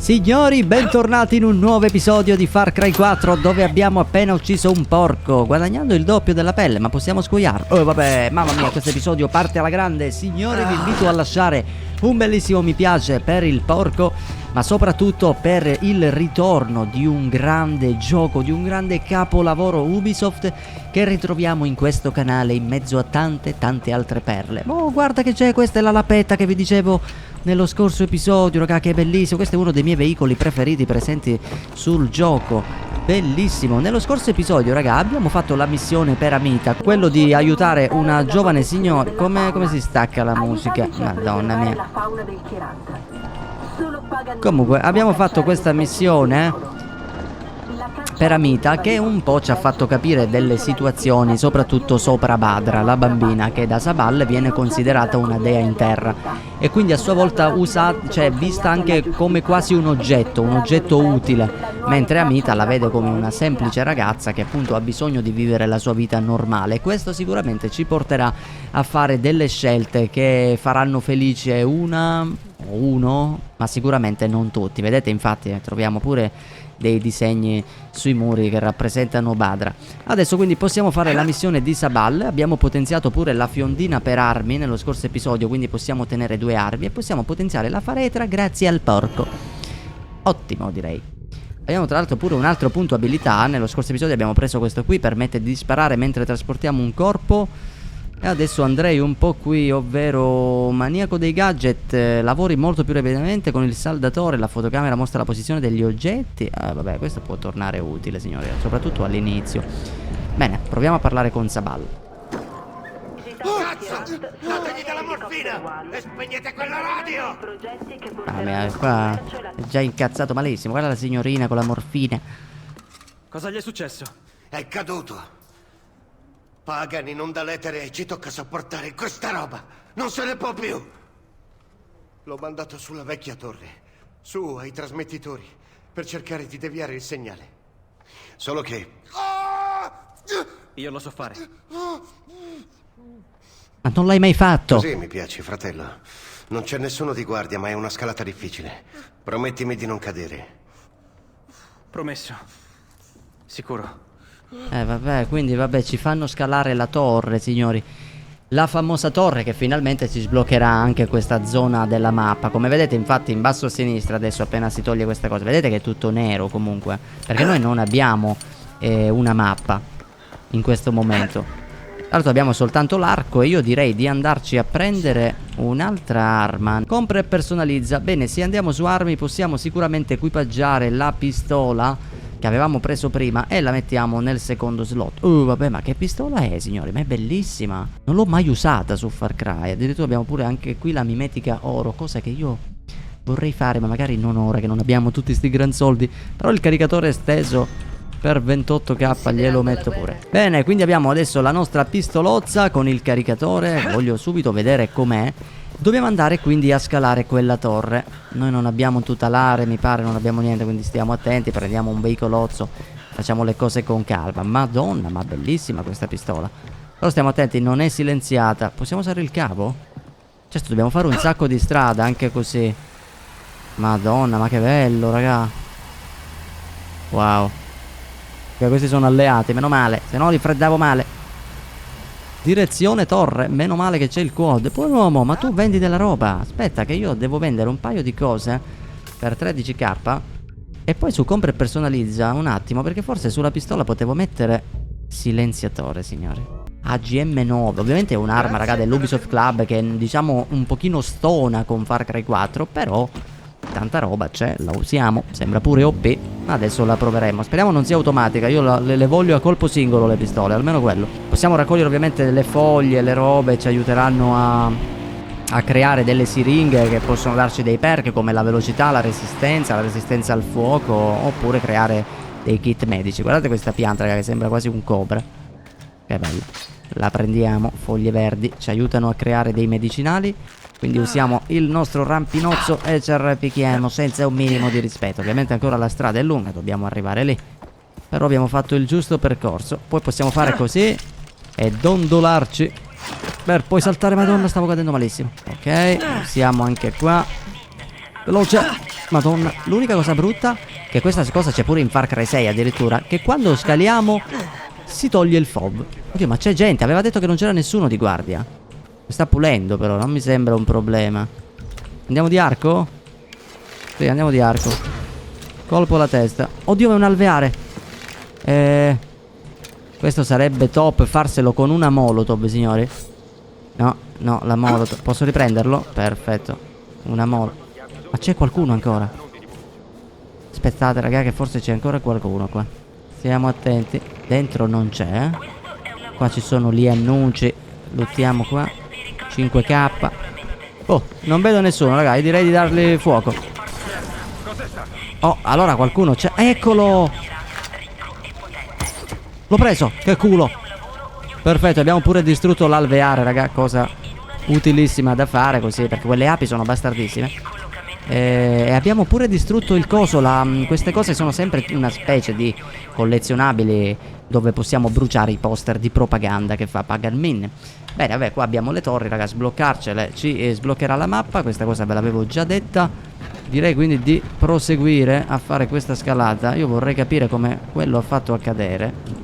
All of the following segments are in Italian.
Signori, bentornati in un nuovo episodio di Far Cry 4 dove abbiamo appena ucciso un porco, guadagnando il doppio della pelle, ma possiamo scuoiarlo. Oh vabbè, mamma mia, questo episodio parte alla grande. Signori, vi invito a lasciare un bellissimo mi piace per il porco, ma soprattutto per il ritorno di un grande gioco, di un grande capolavoro Ubisoft che ritroviamo in questo canale in mezzo a tante altre perle. Oh, guarda che c'è, questa è la lapetta che vi dicevo nello scorso episodio, raga, che è bellissimo. Questo è uno dei miei veicoli preferiti presenti sul gioco. Bellissimo. Nello scorso episodio, raga, abbiamo fatto la missione per Amita, quello di aiutare una giovane signora. Come si stacca la musica? Madonna mia. Comunque, abbiamo fatto questa missione per Amita, che un po' ci ha fatto capire delle situazioni, soprattutto sopra Badra, la bambina che da Sabal viene considerata una dea in terra e quindi a sua volta vista anche come quasi un oggetto utile, mentre Amita la vede come una semplice ragazza che appunto ha bisogno di vivere la sua vita normale. Questo sicuramente ci porterà a fare delle scelte che faranno felice uno, ma sicuramente non tutti. Vedete, infatti troviamo pure dei disegni sui muri che rappresentano Badra. Adesso quindi possiamo fare la missione di Sabal. Abbiamo potenziato pure la fiondina per armi nello scorso episodio, quindi possiamo tenere 2 armi e possiamo potenziare la faretra grazie al porco. Ottimo, direi. Abbiamo tra l'altro pure un altro punto abilità. Nello scorso episodio abbiamo preso questo qui, permette di sparare mentre trasportiamo un corpo. E adesso andrei un po' qui, ovvero maniaco dei gadget, lavori molto più rapidamente con il saldatore, la fotocamera mostra la posizione degli oggetti. Vabbè, questo può tornare utile, signore, soprattutto all'inizio. Bene, proviamo a parlare con Sabal. Cazzo! Dategli della morfina! E spegnete quella radio! Qua è già incazzato malissimo. Guarda la signorina con la morfina. Cosa gli è successo? È caduto. Pagan inonda l'etere e ci tocca sopportare questa roba. Non se ne può più. L'ho mandato sulla vecchia torre, su ai trasmettitori, per cercare di deviare il segnale. Solo che... Io lo so fare. Ma non l'hai mai fatto? Così mi piaci, fratello. Non c'è nessuno di guardia, ma è una scalata difficile. Promettimi di non cadere. Promesso. Sicuro. Vabbè, quindi vabbè, ci fanno scalare la torre, signori. La famosa torre che finalmente ci sbloccherà anche questa zona della mappa. Come vedete, infatti, in basso a sinistra, adesso appena si toglie questa cosa, vedete che è tutto nero comunque, perché noi non abbiamo una mappa in questo momento. Tra l'altro abbiamo soltanto l'arco e io direi di andarci a prendere un'altra arma. Compra e personalizza. Bene, se andiamo su armi possiamo sicuramente equipaggiare la pistola che avevamo preso prima e la mettiamo nel secondo slot. Vabbè, ma che pistola è, signori? Ma è bellissima. Non l'ho mai usata su Far Cry. Addirittura abbiamo pure anche qui la mimetica oro, cosa che io vorrei fare, ma magari non ora che non abbiamo tutti sti gran soldi. Però il caricatore esteso per 28k glielo metto pure. Bene, quindi abbiamo adesso la nostra pistolozza con il caricatore. Voglio subito vedere com'è. Dobbiamo andare quindi a scalare quella torre. Noi non abbiamo tutelare, mi pare, non abbiamo niente, quindi stiamo attenti, prendiamo un veicolozzo, facciamo le cose con calma. Madonna, ma bellissima questa pistola. Però stiamo attenti, non è silenziata. Possiamo usare il cavo? Certo, dobbiamo fare un sacco di strada anche così. Madonna, ma che bello, raga. Wow. Questi sono alleati, meno male, se no li freddavo male. Direzione torre, meno male che c'è il quad. Poi uomo, ma tu vendi della roba. Aspetta che io devo vendere un paio di cose per 13k. E poi su compra e personalizza un attimo, perché forse sulla pistola potevo mettere silenziatore, signori. AGM 9, ovviamente è un'arma, raga, dell'Ubisoft Club che diciamo un pochino stona con Far Cry 4, però tanta roba c'è, la usiamo, sembra pure OP. Adesso la proveremo, speriamo non sia automatica. Io le voglio a colpo singolo le pistole, almeno quello. Possiamo raccogliere ovviamente delle foglie, le robe ci aiuteranno a creare delle siringhe che possono darci dei perk come la velocità, la resistenza al fuoco, oppure creare dei kit medici. Guardate questa pianta, raga, che sembra quasi un cobra. Che bella. La prendiamo, foglie verdi ci aiutano a creare dei medicinali. Quindi usiamo il nostro rampinozzo e ci arrampichiamo senza un minimo di rispetto. Ovviamente ancora la strada è lunga, dobbiamo arrivare lì. Però abbiamo fatto il giusto percorso. Poi possiamo fare così e dondolarci per poi saltare. Madonna, stavo cadendo malissimo. Ok, usiamo anche qua. Veloce. Madonna, l'unica cosa brutta, che questa cosa c'è pure in Far Cry 6 addirittura, che quando scaliamo si toglie il FOV. Oddio, ma c'è gente, aveva detto che non c'era nessuno di guardia. Mi sta pulendo però, non mi sembra un problema. Andiamo di arco? Sì, andiamo di arco. Colpo alla testa. Oddio, è un alveare. Questo sarebbe top farselo con una molotov, signori. No, no, la molotov. Posso riprenderlo? Perfetto. Una molotov. Ma c'è qualcuno ancora? Aspettate, raga, che forse c'è ancora qualcuno qua. Stiamo attenti. Dentro non c'è. Qua ci sono gli annunci. Luttiamo qua. 5k. Oh, non vedo nessuno, raga. Io direi di dargli fuoco. Oh, allora qualcuno c'è. Eccolo! L'ho preso. Che culo. Perfetto, abbiamo pure distrutto l'alveare, raga. Cosa utilissima da fare così, perché quelle api sono bastardissime. E abbiamo pure distrutto il coso. Queste cose sono sempre una specie di collezionabili dove possiamo bruciare i poster di propaganda che fa Paganmin. Bene, vabbè, qua abbiamo le torri, raga. Sbloccarcele ci sbloccherà la mappa. Questa cosa ve l'avevo già detta. Direi quindi di proseguire a fare questa scalata. Io vorrei capire come quello ha fatto a cadere.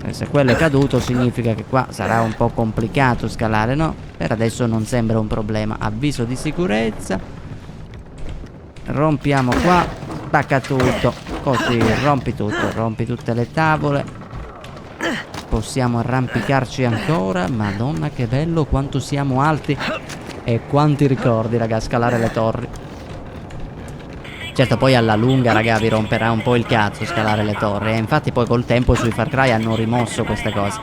Se quello è caduto significa che qua sarà un po' complicato scalare, no? Per adesso non sembra un problema. Avviso di sicurezza. Rompiamo qua. Spacca tutto. Così, rompi tutto. Rompi tutte le tavole. Possiamo arrampicarci ancora. Madonna che bello, quanto siamo alti. E quanti ricordi, raga, scalare le torri. Certo, poi alla lunga, raga, vi romperà un po' il cazzo scalare le torri. E infatti poi col tempo sui Far Cry hanno rimosso queste cose.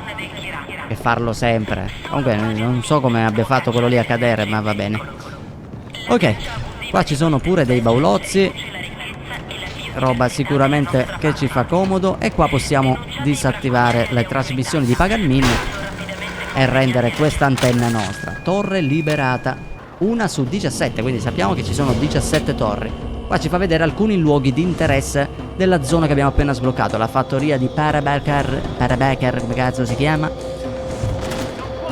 E farlo sempre. Comunque non so come abbia fatto quello lì a cadere, ma va bene. Ok, qua ci sono pure dei baulozzi. Roba sicuramente che ci fa comodo. E qua possiamo disattivare le trasmissioni di Paganmin e rendere questa antenna nostra. Torre liberata. Una su 17, quindi sappiamo che ci sono 17 torri. Qua ci fa vedere alcuni luoghi di interesse della zona che abbiamo appena sbloccato. La fattoria di Parabaker, come cazzo si chiama?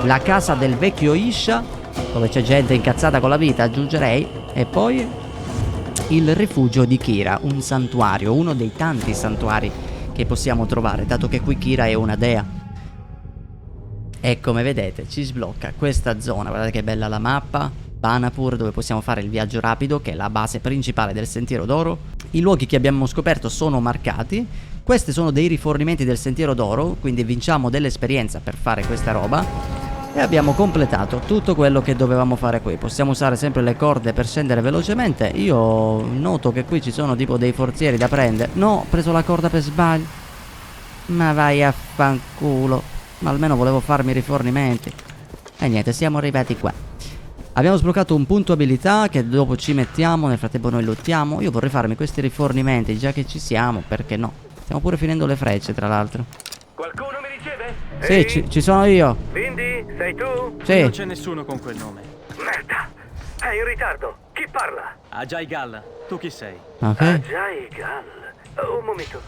La casa del vecchio Isha, dove c'è gente incazzata con la vita, aggiungerei. E poi il rifugio di Kira, un santuario, uno dei tanti santuari che possiamo trovare, dato che qui Kira è una dea. E come vedete ci sblocca questa zona. Guardate che bella la mappa. Banapur, dove possiamo fare il viaggio rapido, che è la base principale del Sentiero d'Oro. I luoghi che abbiamo scoperto sono marcati. Questi sono dei rifornimenti del Sentiero d'Oro, quindi vinciamo dell'esperienza per fare questa roba. E abbiamo completato tutto quello che dovevamo fare qui. Possiamo usare sempre le corde per scendere velocemente. Io noto che qui ci sono tipo dei forzieri da prendere. No, ho preso la corda per sbaglio. Ma vai a fanculo. Ma almeno volevo farmi rifornimenti. E niente, siamo arrivati qua. Abbiamo sbloccato un punto abilità che dopo ci mettiamo. Nel frattempo noi lottiamo. Io vorrei farmi questi rifornimenti, già che ci siamo, perché no? Stiamo pure finendo le frecce, tra l'altro. Qualcuno mi riceve? Sì, ci sono io. Bindi, sei tu? Sì. Non c'è nessuno con quel nome. Merda! È in ritardo. Chi parla? Ajay Gal, tu chi sei? Ok. Ajay Gal. Un momento.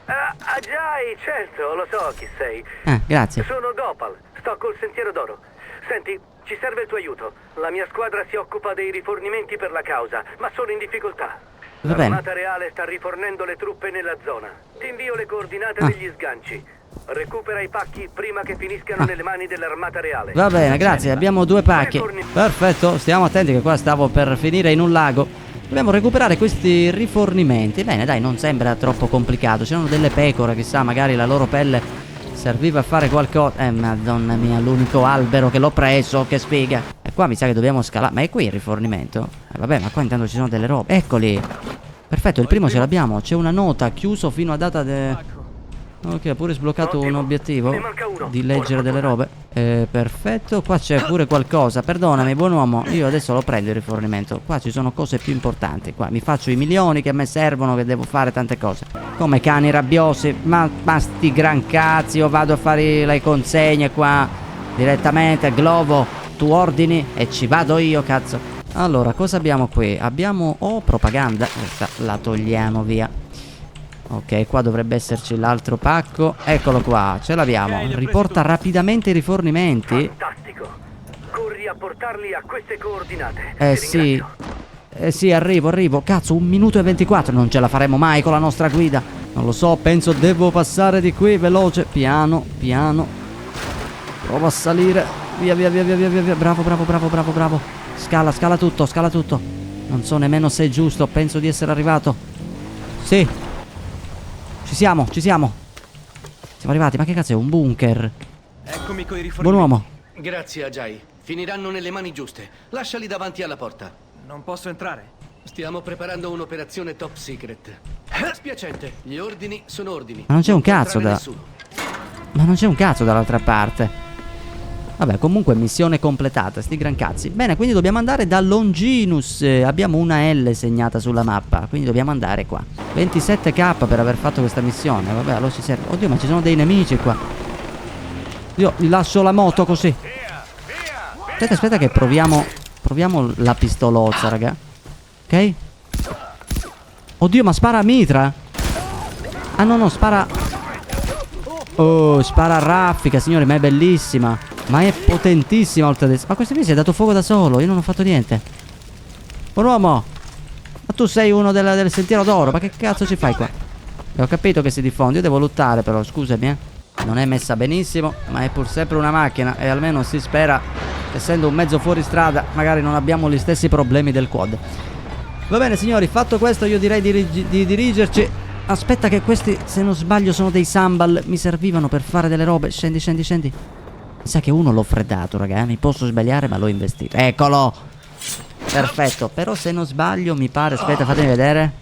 Ajay, certo, lo so chi sei. Grazie. Sono Gopal, sto col Sentiero d'Oro. Senti, ci serve il tuo aiuto. La mia squadra si occupa dei rifornimenti per la causa, ma sono in difficoltà. Va bene. L'Armata Reale sta rifornendo le truppe nella zona. Ti invio le coordinate degli sganci. Recupera i pacchi prima che finiscano nelle mani dell'Armata Reale. Va bene, grazie. Abbiamo 2 pacchi. Perfetto, stiamo attenti che qua stavo per finire in un lago. Dobbiamo recuperare questi rifornimenti. Bene, dai, non sembra troppo complicato. C'erano delle pecore, chissà, magari la loro pelle serviva a fare qualcosa. Madonna mia, l'unico albero che l'ho preso, che sfiga. E qua mi sa che dobbiamo scalare. Ma è qui il rifornimento? Vabbè, ma qua intanto ci sono delle robe. Eccoli. Perfetto, il primo ce l'abbiamo. C'è una nota, chiuso fino a data Ok, ha pure sbloccato un obiettivo di leggere delle robe. Perfetto, qua c'è pure qualcosa. Perdonami, buon uomo, io adesso lo prendo il rifornimento. Qua ci sono cose più importanti. Qua mi faccio i milioni che a me servono, che devo fare tante cose. Come cani rabbiosi. Ma sti gran cazzi, io vado a fare le consegne qua direttamente. Globo, tu ordini e ci vado io, cazzo. Allora, cosa abbiamo qui? Abbiamo propaganda. Questa la togliamo via. Ok, qua dovrebbe esserci l'altro pacco. Eccolo qua, ce l'abbiamo. Riporta rapidamente i rifornimenti. Fantastico. Corri a portarli a queste coordinate. Sì. Sì, arrivo. Cazzo, 1 minuto e 24. Non ce la faremo mai con la nostra guida. Non lo so, penso devo passare di qui, veloce. Piano. Provo a salire. Via. Bravo. Scala tutto. Non so nemmeno se è giusto. Penso di essere arrivato. Sì. Ci siamo. Siamo arrivati. Ma che cazzo è? Un bunker. Eccomi coi rifornimenti. Buon uomo. Grazie, Ajay. Finiranno nelle mani giuste. Lasciali davanti alla porta. Non posso entrare? Stiamo preparando un'operazione top secret. Spiacente, gli ordini sono ordini. Ma non c'è un può cazzo entrare da... nessuno. Ma non c'è un cazzo dall'altra parte. Vabbè, comunque missione completata, sti gran cazzi. Bene, quindi dobbiamo andare da Longinus. Abbiamo una L segnata sulla mappa, quindi dobbiamo andare qua. 27k per aver fatto questa missione. Vabbè, allora ci serve. Oddio, ma ci sono dei nemici qua. Io gli lascio la moto così. Aspetta che proviamo la pistolozza, raga. Ok? Oddio, ma spara a mitra? Ah no, spara. Oh, spara a raffica, signori, ma è bellissima. Ma è potentissima oltre adesso. Ma questo qui si è dato fuoco da solo, io non ho fatto niente. Buon uomo. Ma tu sei uno del sentiero d'oro. Ma che cazzo ci fai qua? Ho capito che si diffonde. Io devo lottare però, scusami. Non è messa benissimo, ma è pur sempre una macchina. E almeno si spera, essendo un mezzo fuori strada, magari non abbiamo gli stessi problemi del quad. Va bene signori, fatto questo io direi di dirigerci. Aspetta che questi, se non sbaglio, sono dei sambal. Mi servivano per fare delle robe. Scendi. Mi sa che uno l'ho freddato, raga. Mi posso sbagliare, ma l'ho investito. Eccolo. Perfetto. Però se non sbaglio mi pare... Aspetta, fatemi vedere.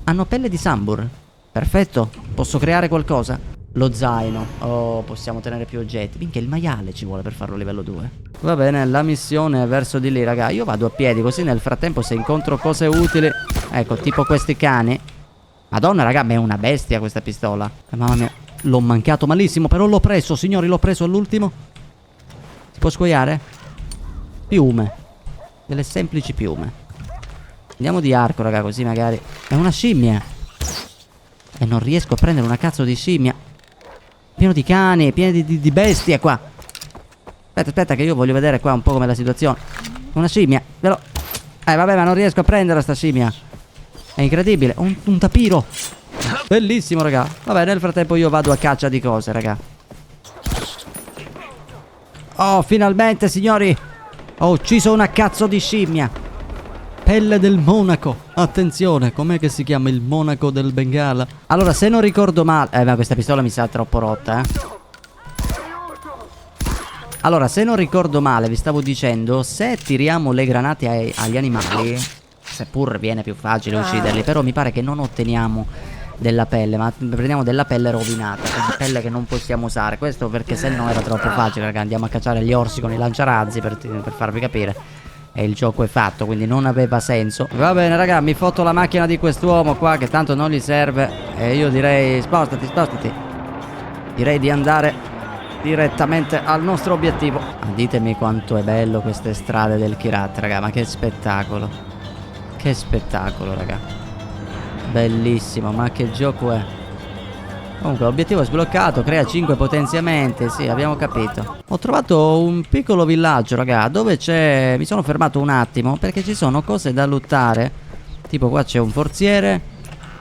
Hanno pelle di sambur. Perfetto. Posso creare qualcosa? Lo zaino. Oh, possiamo tenere più oggetti. Minchia, il maiale ci vuole per farlo livello 2. Va bene, la missione è verso di lì, raga. Io vado a piedi, così nel frattempo se incontro cose utili... Ecco, tipo questi cani. Madonna, raga, ma è una bestia questa pistola. Mamma mia, l'ho mancato malissimo. Però l'ho preso, signori, l'ho preso all'ultimo. Si può scoiare? Piume. Delle semplici piume. Andiamo di arco, raga, così magari... È una scimmia. E non riesco a prendere una cazzo di scimmia. Pieno di cani, pieno di bestie qua. Aspetta che io voglio vedere qua un po' com'è la situazione. Una scimmia, vabbè, ma non riesco a prendere sta scimmia. È incredibile, un tapiro. Bellissimo, raga. Vabbè, nel frattempo io vado a caccia di cose, raga. Oh, finalmente, signori. Ho ucciso una cazzo di scimmia. Pelle del monaco. Attenzione, com'è che si chiama il monaco del Bengala? Allora, se non ricordo male... ma questa pistola mi sa troppo rotta, Allora, se non ricordo male, vi stavo dicendo, se tiriamo le granate agli animali, seppur viene più facile ucciderli, però mi pare che non otteniamo della pelle, ma prendiamo della pelle rovinata, quindi pelle che non possiamo usare. Questo perché se no era troppo facile, raga. Andiamo a cacciare gli orsi con i lanciarazzi per farvi capire. E il gioco è fatto, quindi non aveva senso. Va bene, raga, mi foto la macchina di quest'uomo qua, che tanto non gli serve. E io direi, spostati. Direi di andare direttamente al nostro obiettivo. Ditemi quanto è bello queste strade del Kyrat, raga. Ma che spettacolo. Che spettacolo, raga. Bellissimo, ma che gioco è. Comunque l'obiettivo è sbloccato, crea 5 potenziamenti. Sì, abbiamo capito. Ho trovato un piccolo villaggio, raga, dove c'è... Mi sono fermato un attimo perché ci sono cose da lottare. Tipo qua c'è un forziere,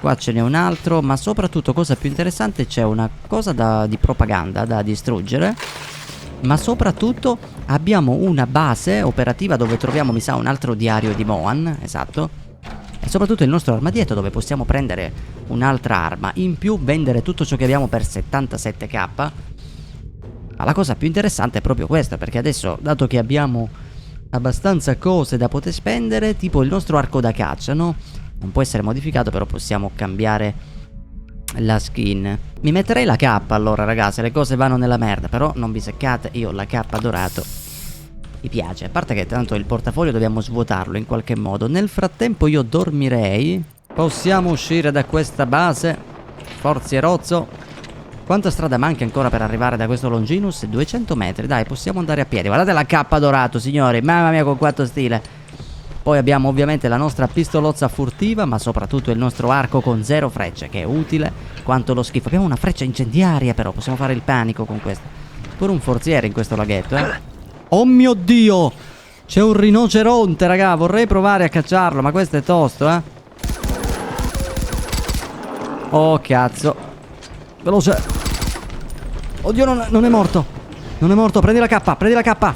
qua ce n'è un altro, ma soprattutto, cosa più interessante, c'è una cosa di propaganda da distruggere. Ma soprattutto abbiamo una base operativa dove troviamo, mi sa, un altro diario di Mohan. Esatto. E soprattutto il nostro armadietto, dove possiamo prendere un'altra arma. In più vendere tutto ciò che abbiamo per 77k. Ma la cosa più interessante è proprio questa, perché adesso, dato che abbiamo abbastanza cose da poter spendere, tipo il nostro arco da caccia, no? Non può essere modificato, però possiamo cambiare la skin. Mi metterei la K allora, ragazzi, se le cose vanno nella merda. Però non vi seccate, io la K dorato mi piace. A parte che tanto il portafoglio dobbiamo svuotarlo in qualche modo. Nel frattempo io dormirei. Possiamo uscire da questa base. Forzierozzo. Quanta strada manca ancora per arrivare da questo Longinus? 200 metri, dai, possiamo andare a piedi. Guardate la K dorato, signori. Mamma mia, con quanto stile. Poi abbiamo ovviamente la nostra pistolozza furtiva, ma soprattutto il nostro arco con 0 frecce, che è utile quanto lo schifo. Abbiamo una freccia incendiaria, però possiamo fare il panico con questa. Pure un forziere in questo laghetto, Oh mio Dio! C'è un rinoceronte, raga. Vorrei provare a cacciarlo, ma questo è tosto, eh. Oh, cazzo. Veloce. Oddio, non è morto. Non è morto. Prendi la K, prendi la K.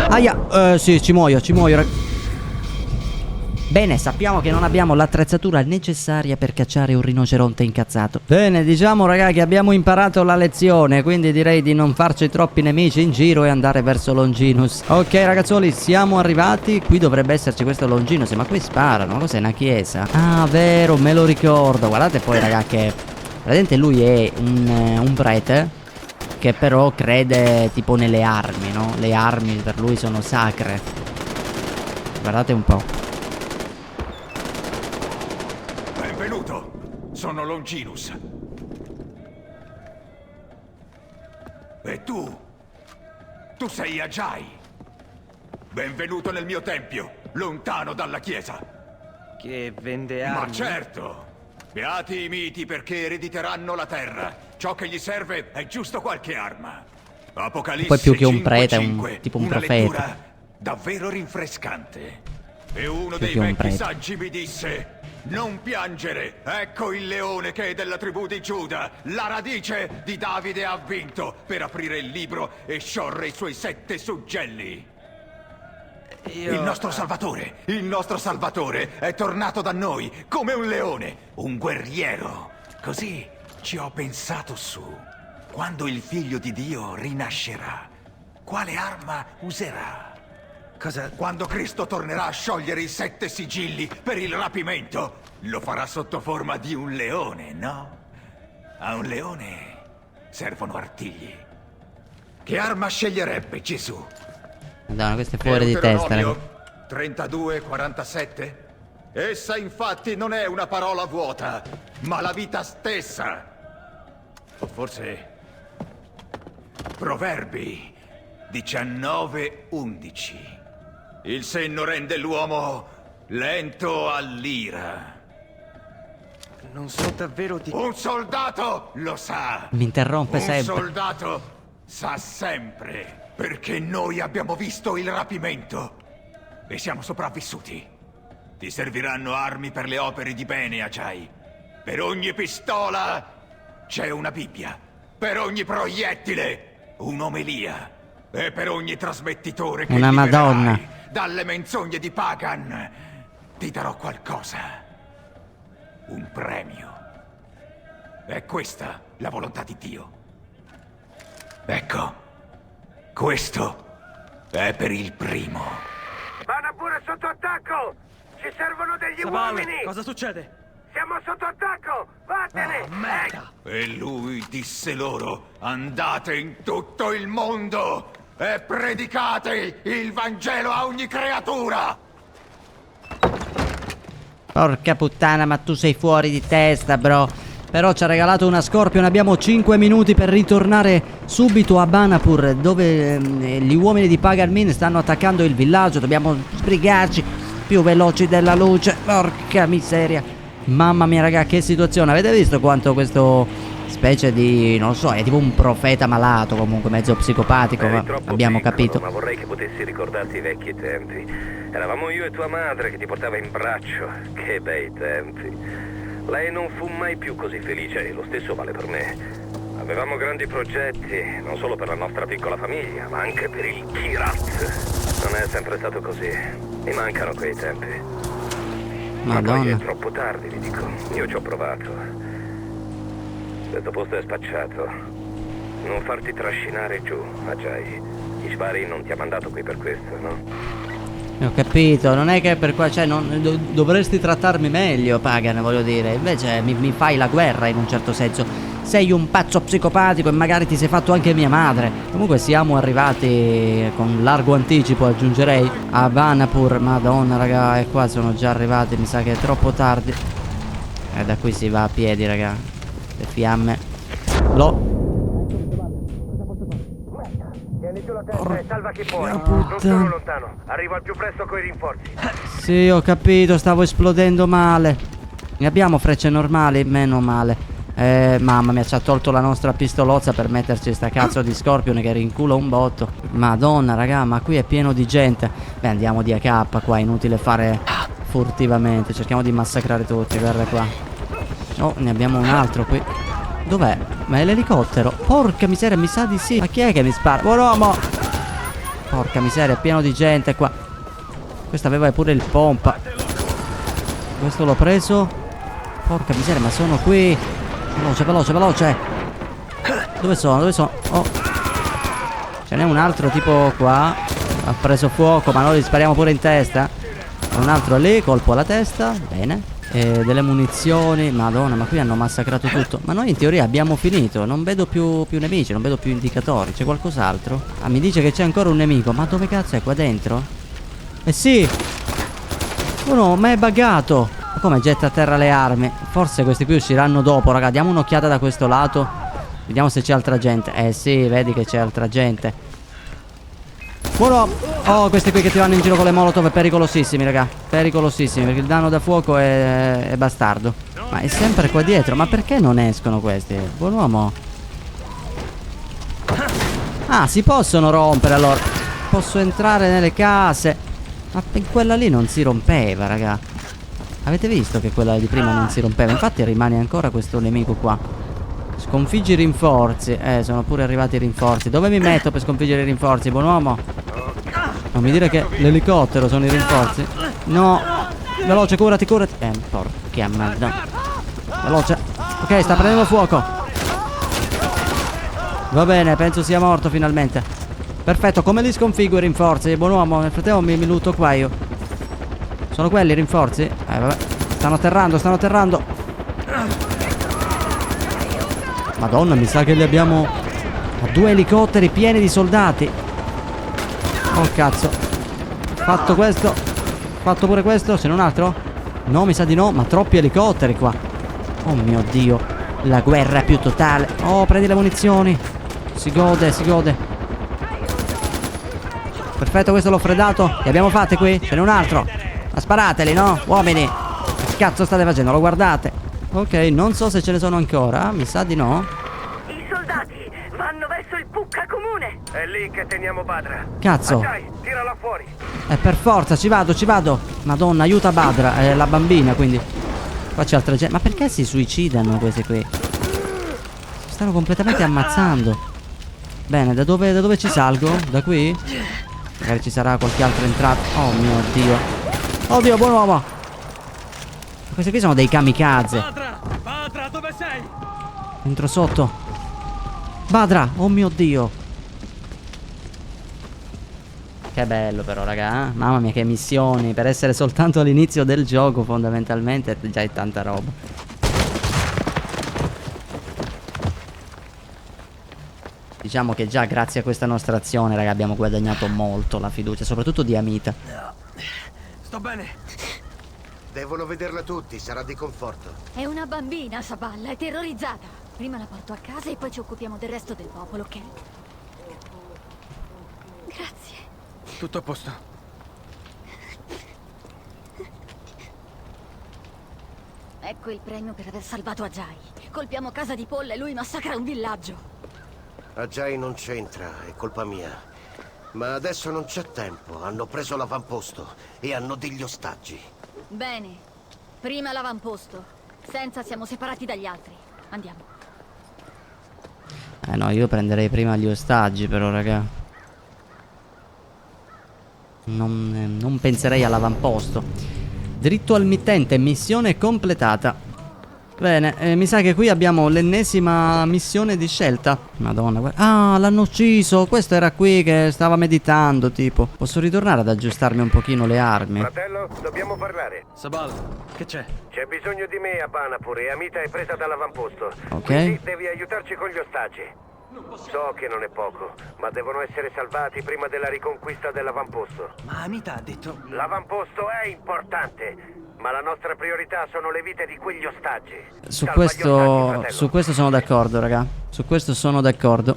Aia. Sì, ci muoio, raga. Bene, sappiamo che non abbiamo l'attrezzatura necessaria per cacciare un rinoceronte incazzato. Bene, diciamo raga che abbiamo imparato la lezione, quindi direi di non farci troppi nemici in giro e andare verso Longinus. Ok ragazzoli, siamo arrivati. Qui dovrebbe esserci questo Longinus, ma qui sparano. Cos'è, una chiesa? Ah, vero, me lo ricordo. Guardate poi raga che praticamente lui è un prete che però crede tipo nelle armi, no? Le armi per lui sono sacre. Guardate un po'. Sono Longinus. E tu? Tu sei Ajay. Benvenuto nel mio tempio, lontano dalla chiesa. Che vende armi. Ma certo! Beati i miti perché erediteranno la terra. Ciò che gli serve è giusto qualche arma. Apocalisse Poi più che un prete, 5:5, tipo un una profeta. lettura davvero rinfrescante. E uno dei vecchi saggi mi disse: non piangere, ecco il leone che è della tribù di Giuda. La radice di Davide ha vinto per aprire il libro e sciorre i suoi 7 suggelli. Il nostro Salvatore è tornato da noi come un leone, un guerriero. Così ci ho pensato su. Quando il figlio di Dio rinascerà, quale arma userà? Cosa? Quando Cristo tornerà a sciogliere i 7 sigilli per il rapimento, lo farà sotto forma di un leone, no? A un leone servono artigli. Che arma sceglierebbe Gesù? Madonna, questo è fuori di testa, raga. 32:47? Essa infatti non è una parola vuota, ma la vita stessa. O forse Proverbi 19:11. Il senno rende l'uomo lento all'ira. Non so davvero di... Un soldato lo sa. Mi interrompe sempre. Un soldato sa sempre, perché noi abbiamo visto il rapimento e siamo sopravvissuti. Ti serviranno armi per le opere di bene, Ajay. Per ogni pistola c'è una Bibbia. Per ogni proiettile un'omelia. E per ogni trasmettitore che una Madonna dalle menzogne di Pagan ti darò qualcosa. Un premio. È questa la volontà di Dio. Ecco, questo è per il primo. Vanapur è sotto attacco! Ci servono degli Savale, uomini! cosa succede? Siamo sotto attacco! Vattene! Oh, merda! E lui disse loro: andate in tutto il mondo e predicate il Vangelo a ogni creatura! Porca puttana, ma tu sei fuori di testa, bro. Però ci ha regalato una Scorpion. Abbiamo 5 minuti per ritornare subito a Banapur, dove gli uomini di Pagan Min stanno attaccando il villaggio. Dobbiamo sbrigarci più veloci della luce. Porca miseria. Mamma mia, raga, che situazione. Avete visto quanto questo specie di, non so, è tipo un profeta malato, comunque mezzo psicopatico, ma abbiamo capito. Ma vorrei che potessi ricordarti i vecchi tempi. Eravamo io e tua madre che ti portava in braccio. Che bei tempi. Lei non fu mai più così felice e lo stesso vale per me. Avevamo grandi progetti, non solo per la nostra piccola famiglia, ma anche per il Kirat. Non è sempre stato così. Mi mancano quei tempi. Ma poi è troppo tardi, vi dico. Io ci ho provato. Questo posto è spacciato. Non farti trascinare giù, Ajay. Ishvari non ti ha mandato qui per questo, no? Ho capito, non è che per qua, cioè, dovresti trattarmi meglio, Pagan, voglio dire. Invece mi fai la guerra in un certo senso. Sei un pazzo psicopatico e magari ti sei fatto anche mia madre. Comunque siamo arrivati con largo anticipo, aggiungerei, a Banapur. Madonna, raga, e qua sono già arrivati, mi sa che è troppo tardi. E da qui si va a piedi, raga. Le fiamme. Tieni giù la testa e salva chi puoi. Non sono lontano. Arrivo al più presto coi rinforzi. Sì, ho capito, stavo esplodendo male. Ne abbiamo frecce normali? Meno male. Mamma mia, ci ha tolto la nostra pistolozza per metterci sta cazzo di Scorpion che rincula un botto. Madonna, raga, ma qui è pieno di gente. Beh, andiamo di AK qua, inutile fare furtivamente. Cerchiamo di massacrare tutti, guarda qua. Oh, ne abbiamo un altro qui. Dov'è? Ma è l'elicottero? Porca miseria, mi sa di sì. Ma chi è che mi spara? Buon uomo! Porca miseria, è pieno di gente qua. Questo aveva pure il pompa. Questo l'ho preso. Porca miseria, ma sono qui. Veloce, veloce, veloce. Dove sono? Dove sono? Oh. Ce n'è un altro tipo qua. Ha preso fuoco, ma noi gli spariamo pure in testa. Un altro lì, colpo alla testa. Bene. Delle munizioni. Madonna, ma qui hanno massacrato tutto. Ma noi in teoria abbiamo finito. Non vedo più nemici, non vedo più indicatori. C'è qualcos'altro? Ah, mi dice che c'è ancora un nemico. Ma dove cazzo è? Qua dentro? Eh sì. Oh no, ma è buggato. Ma come getta a terra le armi? Forse questi qui usciranno dopo, raga. Diamo un'occhiata da questo lato. Vediamo se c'è altra gente. Eh sì, vedi che c'è altra gente. Buono. Oh, questi qui che ti vanno in giro con le molotov. Pericolosissimi, raga. Pericolosissimi, perché il danno da fuoco è bastardo. Ma è sempre qua dietro. Ma perché non escono questi? Buon uomo. Ah, si possono rompere allora. Posso entrare nelle case. Ma quella lì non si rompeva, raga. Avete visto che quella di prima non si rompeva? Infatti rimane ancora questo nemico qua. Sconfiggi i rinforzi. Sono pure arrivati i rinforzi. Dove mi metto per sconfiggere i rinforzi, buon uomo? Non mi dire che l'elicottero sono i rinforzi. No. Veloce, curati, curati. Porca merda. Veloce. Ok, sta prendendo fuoco. Va bene, penso sia morto finalmente. Perfetto, come li sconfiggo i rinforzi, buon uomo? Nel frattempo mi lutto qua io. Sono quelli i rinforzi? Vabbè. Stanno atterrando, stanno atterrando. Madonna, mi sa che li abbiamo. Due elicotteri pieni di soldati. Oh cazzo. Fatto questo. Fatto pure questo. Ce n'è un altro? No, mi sa di no. Ma troppi elicotteri qua. Oh mio Dio. La guerra più totale. Oh, prendi le munizioni. Si gode, si gode. Perfetto, questo l'ho freddato. Li abbiamo fatti qui? Ce n'è un altro. Ma sparateli, no? Uomini. Che cazzo state facendo? Lo guardate? Ok, non so se ce ne sono ancora. Mi sa di no. I soldati vanno verso il Pucca comune. È lì che teniamo Badra. Cazzo. Dai, tirala fuori. Per forza, ci vado, ci vado. Madonna, aiuta Badra, è la bambina, quindi. Qua c'è altra gente. Ma perché si suicidano questi qui? Si stanno completamente ammazzando. Bene, da dove ci salgo? Da qui? Magari ci sarà qualche altra entrata. Oh mio Dio. Oddio, buon uomo. Questi qui sono dei kamikaze. Badra, dove sei? Entro sotto. Badra, oh mio Dio. Che bello però, raga. Mamma mia, che missioni. Per essere soltanto all'inizio del gioco, fondamentalmente, già è tanta roba. Diciamo che già grazie a questa nostra azione, raga, abbiamo guadagnato molto la fiducia, soprattutto di Amita. Sto bene. Devono vederla tutti, sarà di conforto. È una bambina, Saballa, è terrorizzata. Prima la porto a casa e poi ci occupiamo del resto del popolo, ok? Grazie. Tutto a posto. Ecco il premio per aver salvato Ajay. Colpiamo casa di Paul e lui massacra un villaggio. Ajay non c'entra, è colpa mia. Ma adesso non c'è tempo, hanno preso l'avamposto e hanno degli ostaggi. Bene, prima l'avamposto. Senza siamo separati dagli altri. Andiamo. No, io prenderei prima gli ostaggi però, raga. Non penserei all'avamposto. Dritto al mittente, missione completata. Bene, mi sa che qui abbiamo l'ennesima missione di scelta. Madonna, ah, l'hanno ucciso. Questo era qui che stava meditando, tipo. Posso ritornare ad aggiustarmi un pochino le armi? Fratello, dobbiamo parlare. Sabal, che c'è? C'è bisogno di me a Banapur e Amita è presa dall'avamposto. Ok. Quindi devi aiutarci con gli ostaggi. So che non è poco, ma devono essere salvati prima della riconquista dell'avamposto. Ma Amita ha detto... L'avamposto è importante, ma la nostra priorità sono le vite di quegli ostaggi. Su Salva gli ostaggi, questo, fratello. su questo sono d'accordo, raga. Su questo sono d'accordo.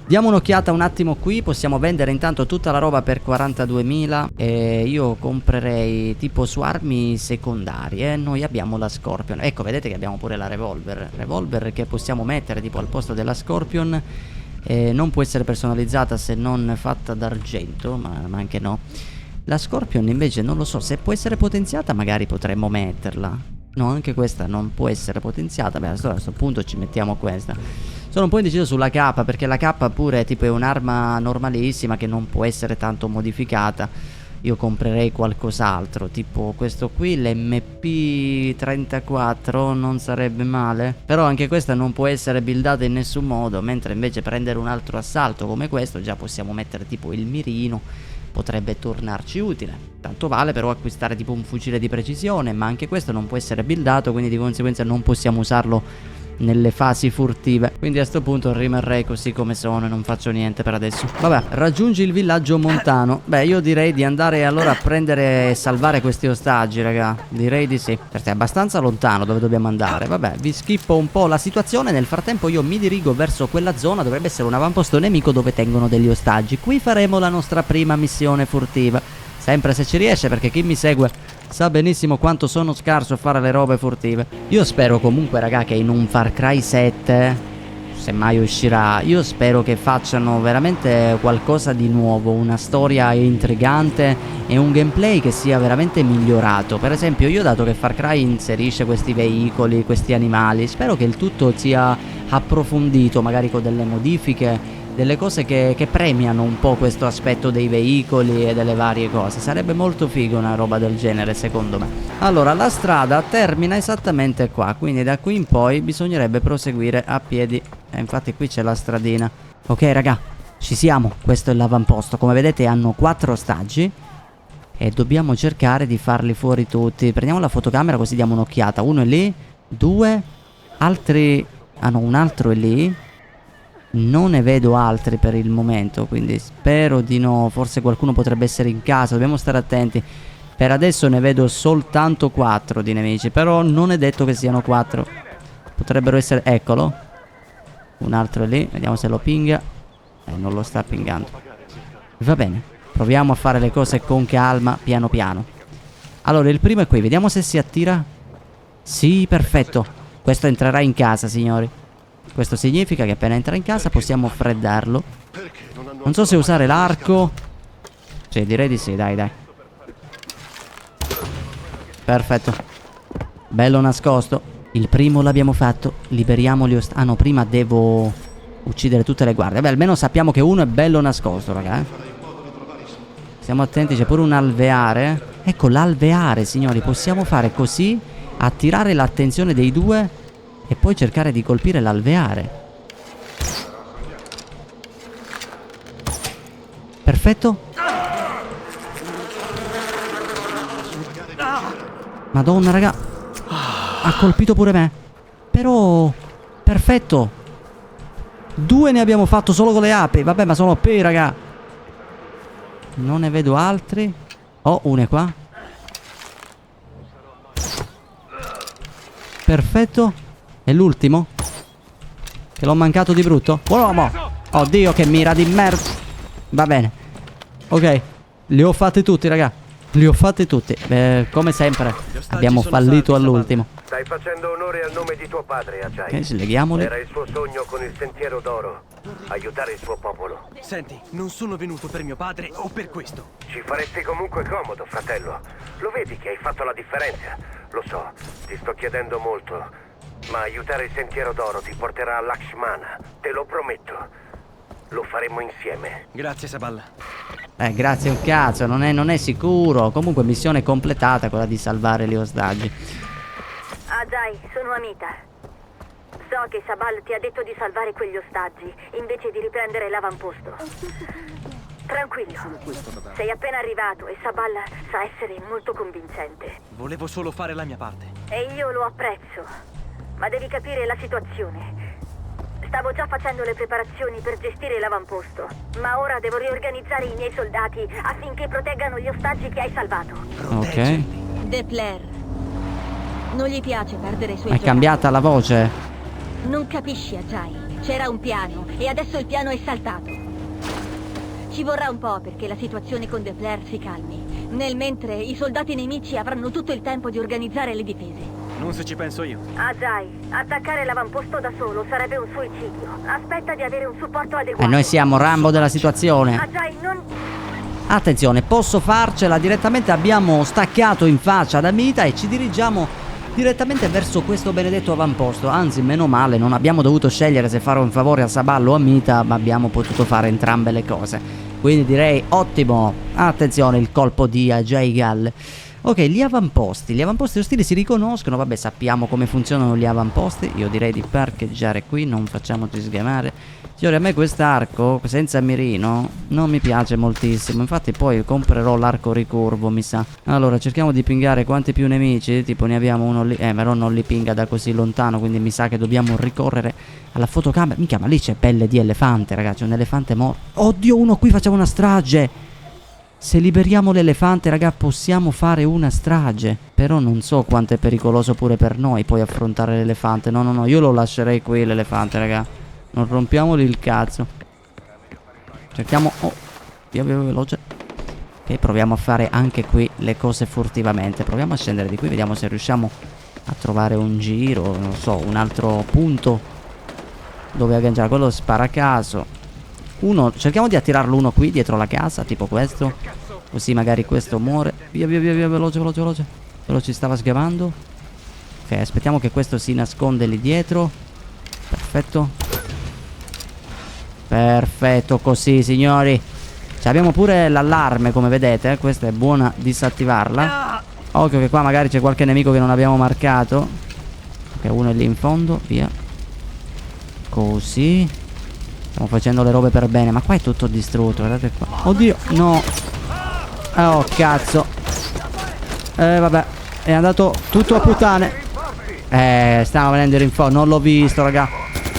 Diamo un'occhiata un attimo qui. Possiamo vendere intanto tutta la roba per 42.000. E io comprerei tipo su armi secondarie. Noi abbiamo la Scorpion. Ecco, vedete che abbiamo pure la revolver. Revolver che possiamo mettere tipo al posto della Scorpion. Non può essere personalizzata se non fatta d'argento, ma anche no. La Scorpion invece non lo so. Se può essere potenziata magari potremmo metterla. No, anche questa non può essere potenziata. Beh, a questo punto ci mettiamo questa. Sono un po' indeciso sulla K, perché la K pure tipo è un'arma normalissima che non può essere tanto modificata. Io comprerei qualcos'altro, tipo questo qui, l'MP34, non sarebbe male. Però anche questa non può essere buildata in nessun modo, mentre invece prendere un altro assalto come questo già possiamo mettere tipo il mirino. Potrebbe tornarci utile. Tanto vale però acquistare tipo un fucile di precisione, ma anche questo non può essere buildato, quindi di conseguenza non possiamo usarlo nelle fasi furtive. Quindi a sto punto rimarrei così come sono e non faccio niente per adesso. Vabbè, raggiungi il villaggio montano. Beh, io direi di andare allora a prendere e salvare questi ostaggi, raga. Direi di sì. Certo, è abbastanza lontano dove dobbiamo andare. Vabbè, vi schippo un po' la situazione. Nel frattempo io mi dirigo verso quella zona. Dovrebbe essere un avamposto nemico dove tengono degli ostaggi. Qui faremo la nostra prima missione furtiva. Sempre se ci riesce, perché chi mi segue sa benissimo quanto sono scarso a fare le robe furtive. Io spero comunque, raga, che in un Far Cry 7, se mai uscirà, io spero che facciano veramente qualcosa di nuovo, una storia intrigante e un gameplay che sia veramente migliorato. Per esempio, io, dato che Far Cry inserisce questi veicoli, questi animali, spero che il tutto sia approfondito, magari con delle modifiche, delle cose che premiano un po' questo aspetto dei veicoli e delle varie cose. Sarebbe molto figo una roba del genere, secondo me. Allora, la strada termina esattamente qua, quindi da qui in poi bisognerebbe proseguire a piedi. E infatti qui c'è la stradina. Ok, raga, ci siamo. Questo è l'avamposto. Come vedete hanno 4 ostaggi e dobbiamo cercare di farli fuori tutti. Prendiamo la fotocamera così diamo un'occhiata. Uno è lì, 2, altri... ah no, un altro è lì. Non ne vedo altri per il momento, quindi spero di no. Forse qualcuno potrebbe essere in casa, dobbiamo stare attenti. Per adesso ne vedo soltanto 4 di nemici, però non è detto che siano 4. Potrebbero essere... eccolo. Un altro è lì, vediamo se lo pinga. Non lo sta pingando. Va bene, proviamo a fare le cose con calma, piano piano. Allora, il primo è qui, vediamo se si attira. Sì, perfetto. Questo entrerà in casa, signori. Questo significa che appena entra in casa possiamo freddarlo. Non so se usare l'arco. Sì, direi di sì, dai, dai. Perfetto. Bello nascosto. Il primo l'abbiamo fatto. Liberiamo gli ostaggi. Ah no, prima devo uccidere tutte le guardie. Beh, almeno sappiamo che uno è bello nascosto, raga. Stiamo attenti, c'è pure un alveare. Ecco l'alveare, signori. Possiamo fare così, attirare l'attenzione dei due e poi cercare di colpire l'alveare. Perfetto. Madonna, raga. Ha colpito pure me. Però perfetto. 2 ne abbiamo fatto solo con le api. Vabbè, ma sono OP, raga. Non ne vedo altri. Oh, uno è qua. Perfetto. E l'ultimo? Che l'ho mancato di brutto? Uomo! Oddio, che mira di merda. Va bene. Ok. Li ho fatti tutti, raga. Li ho fatti tutti. Come sempre abbiamo fallito all'ultimo. Stai facendo onore al nome di tuo padre, Ajay. Ok, sleghiamoli. Era il suo sogno con il Sentiero d'Oro. Aiutare il suo popolo. Senti, non sono venuto per mio padre o per questo. Ci faresti comunque comodo, fratello. Lo vedi che hai fatto la differenza? Lo so, ti sto chiedendo molto. Ma aiutare il Sentiero d'Oro ti porterà a Lakshmana, te lo prometto. Lo faremo insieme. Grazie, Saballa. Grazie un cazzo, non è sicuro. Comunque missione completata, quella di salvare gli ostaggi. Ajay, sono Amita. So che Sabal ti ha detto di salvare quegli ostaggi, invece di riprendere l'avamposto. Tranquillo, sei appena arrivato e Sabal sa essere molto convincente. Volevo solo fare la mia parte. E io lo apprezzo. Ma devi capire la situazione. Stavo già facendo le preparazioni per gestire l'avamposto, ma ora devo riorganizzare i miei soldati affinché proteggano gli ostaggi che hai salvato. Ok. De Plaire. Non gli piace perdere i suoi È cambiata la voce? Non capisci, Ajay. C'era un piano e adesso il piano è saltato. Ci vorrà un po' perché la situazione con De Flare si calmi. Nel mentre i soldati nemici avranno tutto il tempo di organizzare le difese. Non se ci penso io. Ajay, attaccare l'avamposto da solo sarebbe un suicidio. Aspetta di avere un supporto adeguato. E noi siamo Rambo della situazione. Ajay, non... Attenzione, posso farcela direttamente. Abbiamo staccato in faccia ad Amita e ci dirigiamo direttamente verso questo benedetto avamposto. Anzi, meno male, non abbiamo dovuto scegliere se fare un favore a Sabal o a Amita, ma abbiamo potuto fare entrambe le cose. Quindi direi ottimo. Attenzione, il colpo di Ajay Ghal. Ok, gli avamposti ostili si riconoscono. Vabbè, sappiamo come funzionano gli avamposti. Io direi di parcheggiare qui, non facciamoci sgamare. Signori, a me quest'arco senza mirino non mi piace moltissimo. Infatti poi comprerò l'arco ricurvo, mi sa. Allora, cerchiamo di pingare quanti più nemici. Tipo ne abbiamo uno lì. Però non li pinga da così lontano. Quindi mi sa che dobbiamo ricorrere alla fotocamera. Minchia, ma lì c'è pelle di elefante, ragazzi. Un elefante morto. Oddio, uno qui, facciamo una strage. Se liberiamo l'elefante, raga, possiamo fare una strage. Però non so quanto è pericoloso pure per noi poi affrontare l'elefante. No, no, no, io lo lascerei qui l'elefante, raga. Non rompiamoli il cazzo. Cerchiamo... Oh, via veloce. Ok, proviamo a fare anche qui le cose furtivamente. Proviamo a scendere di qui, vediamo se riusciamo a trovare un giro, non so, un altro punto dove agganciare. Quello spara a caso. Uno, cerchiamo di attirarlo uno qui dietro la casa, tipo questo. Così magari questo muore. Via, via, via, via, veloce, veloce, veloce. Quello ci stava sgavando. Ok, aspettiamo che questo si nasconde lì dietro. Perfetto. Perfetto, così, signori. Abbiamo pure l'allarme, come vedete. Questa è buona disattivarla. Occhio che qua magari c'è qualche nemico che non abbiamo marcato. Ok, uno è lì in fondo, via. Così. Stiamo facendo le robe per bene. Ma qua è tutto distrutto, guardate qua. Oddio, no. Oh, cazzo. Vabbè, è andato tutto a puttane. Stiamo venendo in rinforzo. Non l'ho visto, raga.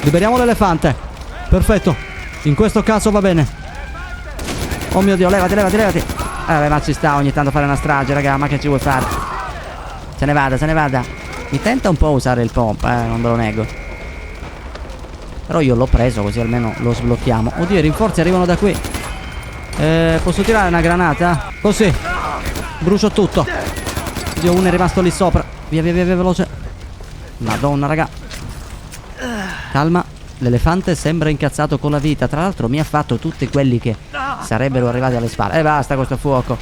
Liberiamo l'elefante. Perfetto. In questo caso va bene. Oh mio Dio, levati, levati, levati. Vabbè, ma ci sta ogni tanto fare una strage, raga. Ma che ci vuoi fare? Se ne vada, se ne vada. Mi tenta un po' usare il pompa, non ve lo nego. Però io l'ho preso, così almeno lo sblocchiamo. Oddio, i rinforzi arrivano da qui. Posso tirare una granata? Così. Brucio tutto. Oddio, uno è rimasto lì sopra. Via, via, via, via, veloce. Madonna, raga. Calma. L'elefante sembra incazzato con la vita. Tra l'altro mi ha fatto tutti quelli che sarebbero arrivati alle spalle. Basta questo fuoco.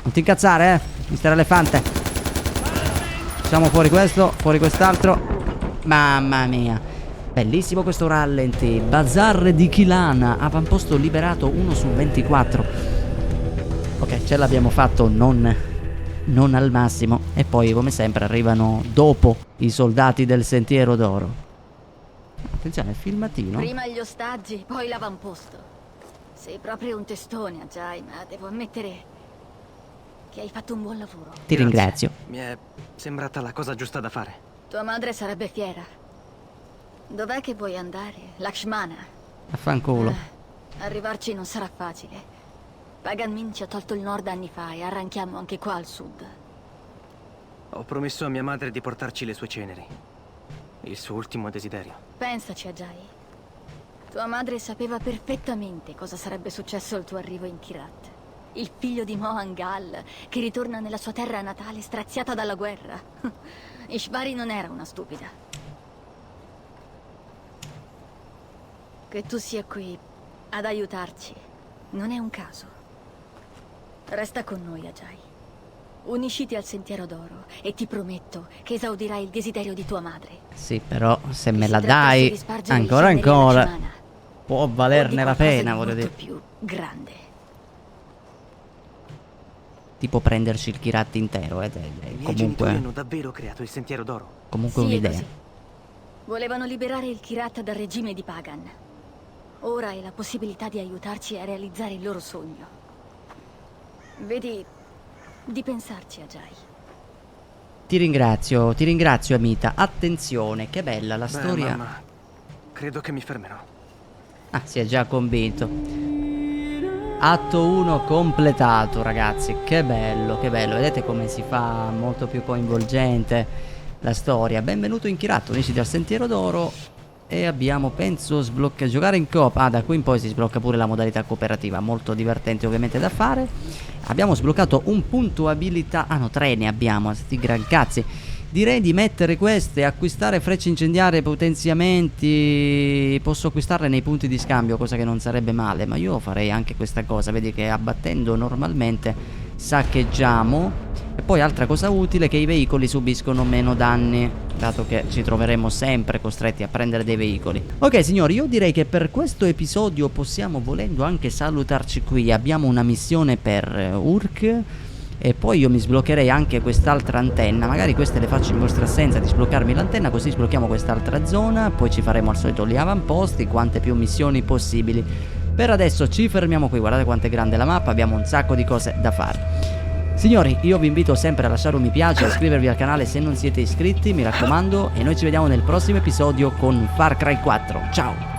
Non ti incazzare, mister elefante. Facciamo fuori questo, fuori quest'altro. Mamma mia. Bellissimo questo rallenti. Bazar di Kilana. Avamposto liberato 1 su 24. Ok, ce l'abbiamo fatto non al massimo. E poi come sempre arrivano dopo i soldati del Sentiero d'Oro. Attenzione, il filmatino. Prima gli ostaggi, poi l'avamposto. Sei proprio un testone, Ajay, ma devo ammettere che hai fatto un buon lavoro. Ti ringrazio. Mi è sembrata la cosa giusta da fare. Tua madre sarebbe fiera. Dov'è che vuoi andare? Lakshmana. Affanculo. Arrivarci non sarà facile. Pagan Min ci ha tolto il nord anni fa e arranchiamo anche qua al sud. Ho promesso a mia madre di portarci le sue ceneri. Il suo ultimo desiderio. Pensaci, Ajay. Tua madre sapeva perfettamente cosa sarebbe successo al tuo arrivo in Kyrat. Il figlio di Mohan Ghal, che ritorna nella sua terra natale straziata dalla guerra. Ishvari non era una stupida. Che tu sia qui ad aiutarci non è un caso. Resta con noi, Ajay. Unisciti al Sentiero d'Oro e ti prometto che esaudirai il desiderio di tua madre. Sì, però se me la dai ancora può valerne la pena, voglio dire. Più grande. Tipo prenderci il Kyrat intero, I miei genitori hanno davvero creato il Sentiero d'Oro. Comunque Sì, un'idea. così. Volevano liberare il Kyrat dal regime di Pagan. Ora hai la possibilità di aiutarci a realizzare il loro sogno. Vedi, di pensarci, Ajay. Ti ringrazio Amita. Attenzione, che bella la storia. Mamma, credo che mi fermerò. Ah, si è già convinto. Atto 1 completato, ragazzi. Che bello, che bello. Vedete come si fa molto più coinvolgente la storia. Benvenuto in Kyrat, unisci al Sentiero d'Oro. e abbiamo, penso, giocare in coop. Ah, da qui in poi si sblocca pure la modalità cooperativa, molto divertente ovviamente da fare. Abbiamo sbloccato un punto abilità. Ah no, 3 ne abbiamo, sti gran cazzi. Direi di mettere queste, acquistare frecce incendiarie, potenziamenti. Posso acquistarle nei punti di scambio, cosa che non sarebbe male, ma io farei anche questa cosa. Vedi che abbattendo normalmente saccheggiamo. E poi altra cosa utile, che i veicoli subiscono meno danni, dato che ci troveremo sempre costretti a prendere dei veicoli. Ok signori, io direi che per questo episodio possiamo volendo anche salutarci qui. Abbiamo una missione per Urk e poi io mi sbloccherei anche quest'altra antenna. Magari queste le faccio in vostra assenza, di sbloccarmi l'antenna, così sblocchiamo quest'altra zona. Poi ci faremo al solito gli avamposti, quante più missioni possibili. Per adesso ci fermiamo qui, guardate quanto è grande la mappa, abbiamo un sacco di cose da fare. Signori, io vi invito sempre a lasciare un mi piace, a iscrivervi al canale se non siete iscritti, mi raccomando, e noi ci vediamo nel prossimo episodio con Far Cry 4. Ciao!